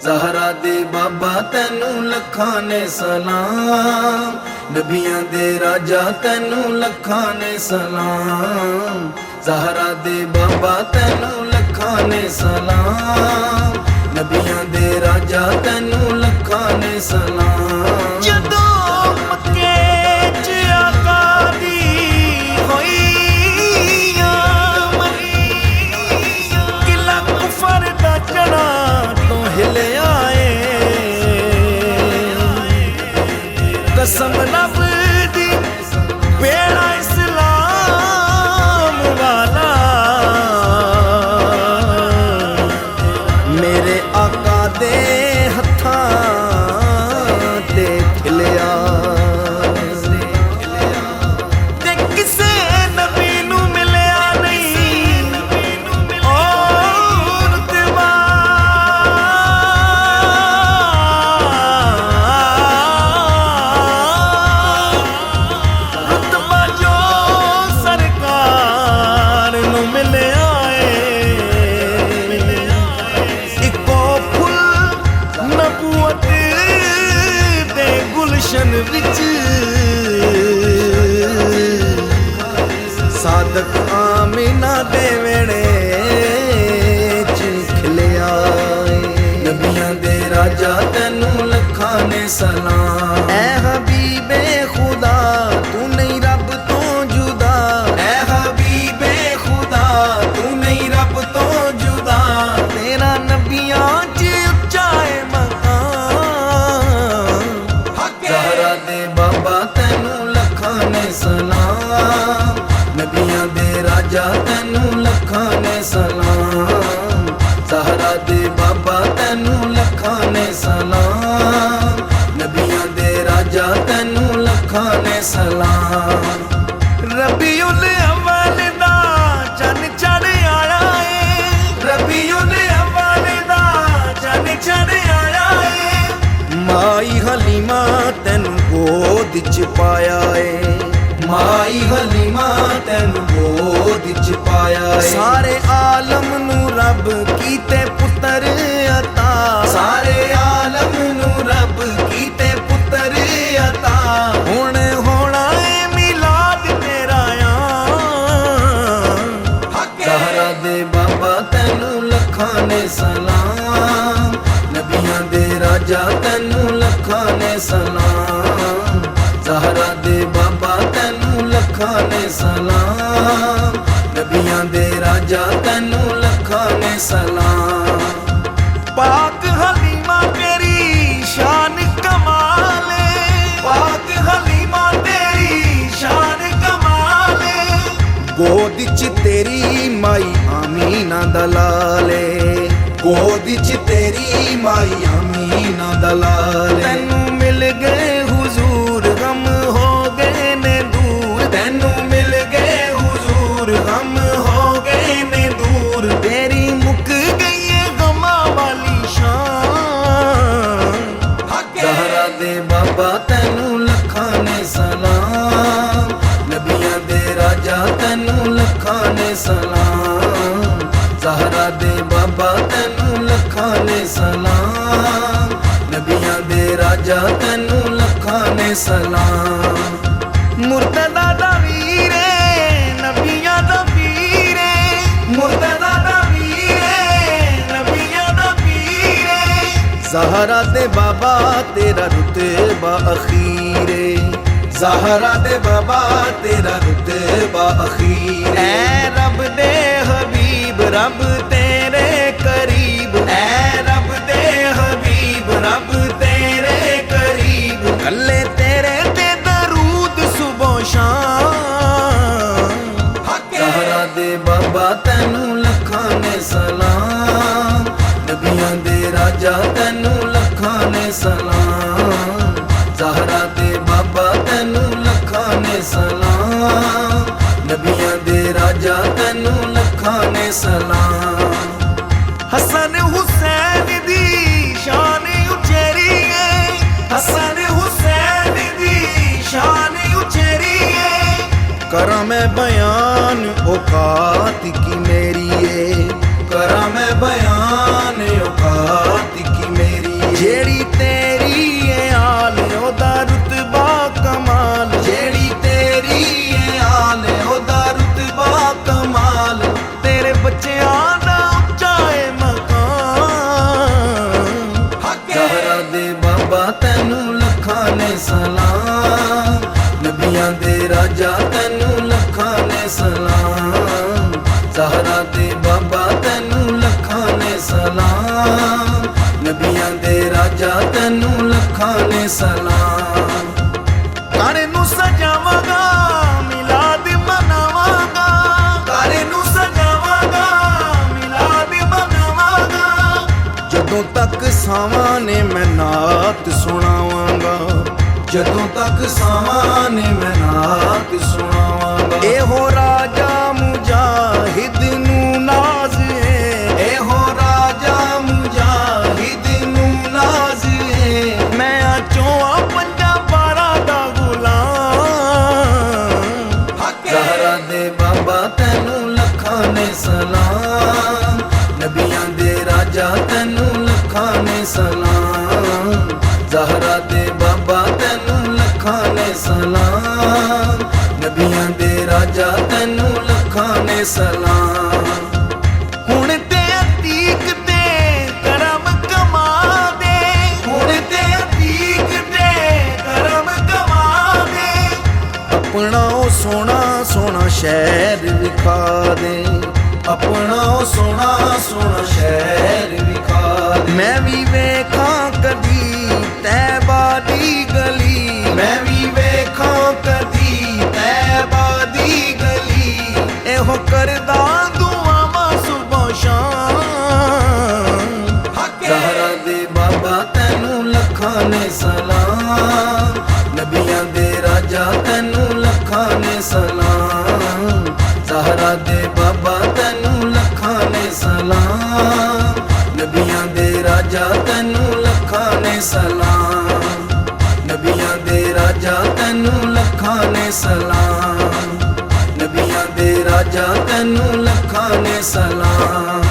ज़हरा दे बाबा तैनू लखां ने सलाम, नबियां दे राजा तैनू लखां ने सलाम। ज़हरा दे बाबा तैनू लखां ने सलाम, नबियां दे राजा तैनू लखां ने सलाम। कसम रब दी बेड़ा इस्लाम वाला, मेरे आका दे हत्थां ते खिलिया। ते किसे नबी नू मिलिया नहीं और रुतबा, विच सादक आमिना दे वेड़े च खिलिया। नबियां दे राजा तैनू लखां ने सलाम। ऐ हबीबे खुदा तू नहीं रब तो जुदा, ऐ हबीबे खुदा तू नहीं रब तो जुदा। तेरा नबियां च उच्चा है मकाम। ज़हरा दे बाबा तैनू लखां ने सलाम, नबियां दे राजा तैनू लखां ने सलाम। ज़हरा दे बाबा तैनू लखां ने सलाम, नबियां दे राजा तैनू लखां ने सलाम। रबीउल अव्वल दा चन चढ़ आया है, रबीउल अव्वल दा चन चढ़ आया है। माई हलीमा तैनू गोद च पाया है, माई हलीमा तैनू गोद च पाया है। सारे आलम नू रब कीते पुत्र अता, सारे आलम नू रब कीते पुत्र अता। हुण होना है मिलाद तेरा याम। ज़हरा दे बाबा तैनू लखां ने सलाम, नबियां दे राजा तैनू लखां ने सलाम। ज़हरा दे बाबा तैनू लखां ने सलाम, नबियां दे राजा तैनू लखां ने सलाम। पाक हलीमा तेरी शान कमाले, पाक हलीमा तेरी शान कमाले। गोद च तेरी माई आमीना दलाले, गोद च तेरी माई आमीना दलाले। तैनू मिल गए हुजूर गम हो गए ने दूर, तैनू मिल गए हुजूर गम हो गए ने दूर। तेरी मुक गई है गमा वाली शान। ज़हरा दे बाबा तैनू लखां ने सलाम, नबियां दे राजा तैनू लखां ने सलाम। ज़हरा दे बाबा तैनू लखां ने सलाम, नबियां दे राजा तैनू लखां ने सलाम। मुर्तदा दा वीरे नबियां दा पीरे, मुर्तदा दा वीरे नबियां दा पीरे। ज़हरा दे बाबा तेरा रुतबा अखीरे, ज़हरा दे बाबा तेरा रुतबा अखीर। ऐ रब दे हबीब रब तेरे करीब, ऐ रब दे हबीब रब तेरे करीब। कल्ले तेरे ते दरूद सुबह शाम। ज़हरा दे बाबा तैनू लखां ने सलाम, नबियां दे राजा तैनू लखां ने सलाम। ज़हरा दे बाबा तैनू लखां ने सलाम, नबियां दे राजा तैनू लखां ने सलाम। हसन हुसैन दी शान उचेरी है, हसन हुसैन दी शान उचेरी है। करा मैं बयान औकात की मेरी है, करा मैं बयान औकात की मेरी। ਨੇ ਸਲਾਮ। ਘਰ ਨੂੰ ਸਜਾਵਾਂਗਾ ਮਿਲਾਦ ਮਨਾਵਾਂਗਾ, ਘਰ ਨੂੰ ਸਜਾਵਾਂਗਾ ਮਿਲਾਦ ਮਨਾਵਾਂਗਾ। ਜਦੋਂ ਤੱਕ ਸਾਵਾਂ ਨੇ ਮੈਂ ਨਾਤ ਸੁਣਾਵਾਂਗਾ, ਜਦੋਂ ਤੱਕ ਸਾਵਾਂ ਨੇ ਮੈਂ ਨਾਤ ਸੁਣਾਵਾਂਗਾ। ਇਹੋ ਰਾਜਾ ਮੁਜਾਹਿਦ ਨੂੰ ਨਾਜ਼ ਹੈ, ਇਹੋ ਰਾਜਾ ਮੁਜਾਹਿਦ ਨੂੰ ਨਾਜ਼ ਏ। ਮੈਂ ਆ ਚੋਂ ਪੰਜਾਂ ਬਾਰਾਂ ਦਾ ਗੁਲਾਮ। ਜ਼ਹਰਾ ਦੇ ਬਾਬਾ ਤੈਨੂੰ ਲੱਖਾਂ ਨੇ ਸਲਾਮ, ਨਬੀਆਂ ਦੇ ਰਾਜਾ ਤੈਨੂੰ ਲੱਖਾਂ ਨੇ ਸਲਾਮ। ਜ਼ਹਰਾ ਦੇ ਬਾਬਾ ਤੈਨੂੰ ਲੱਖਾਂ ਨੇ ਸਲਾਮ, ਨਬੀਆਂ ਦੇ ਰਾਜਾ ਤੈਨੂੰ ਲੱਖਾਂ ਨੇ ਸਲਾਮ। ਹੁਣ ਤੇ ਅਤੀਕ ਤੇ ਕਰਮ ਕਮਾ ਦੇ, ਹੁਣ ਤੇ ਅਤੀਕ ਤੇ ਕਰਮ ਕਮਾ ਦੇ। ਆਪਣਾ ਉਹ ਸੋਹਣਾ ਸੋਹਣਾ ਸ਼ਹਿਰ ਵਿਖਾ ਦੇ, ਆਪਣਾ ਉਹ ਸੋਹਣਾ ਸੋਹਣਾ ਸ਼ਹਿਰ ਵਿਖਾ ਦੇ। ਮੈਂ ਵੀ ਵੇਖਾਂ ਕਦੀ ਤੈਬਾ ਦੀ ਗਲੀ, ਮੈਂ ਵੀ ਵੇਖਾਂ ਕਦੀ ਤੈਬਾ ਦੀ ਗਲੀ। ਇਹੋ ਕਰਦਾ ਦੁਆਵਾਂ ਸੁਬਹ ਸ਼ਾਮ। ਜ਼ਹਰਾ ਦੇ ਬਾਬਾ ਤੈਨੂੰ ਲੱਖਾਂ ਨੇ ਸਲਾਮ, ਨਬੀਆਂ ਦੇ ਰਾਜਾ ਤੈਨੂੰ ਲੱਖਾਂ ਨੇ ਸਲਾਮ। ਜ਼ਹਰਾ ਦੇ ਬਾਬਾ ਤੈਨੂੰ ਲੱਖਾਂ ਨੇ ਸਲਾਮ, ਨਬੀਆਂ ਦੇ ਰਾਜਾ ਤੈਨੂੰ ਲੱਖਾਂ ਨੇ ਸਲਾਮ। ਨਬੀਆਂ ਦੇ ਰਾਜਾ ਤੈਨੂੰ ਲੱਖਾਂ ਨੇ ਸਲਾਮ, ਨਬੀਆਂ ਦੇ ਰਾਜਾ ਤੈਨੂੰ ਲੱਖਾਂ ਨੇ ਸਲਾਮ।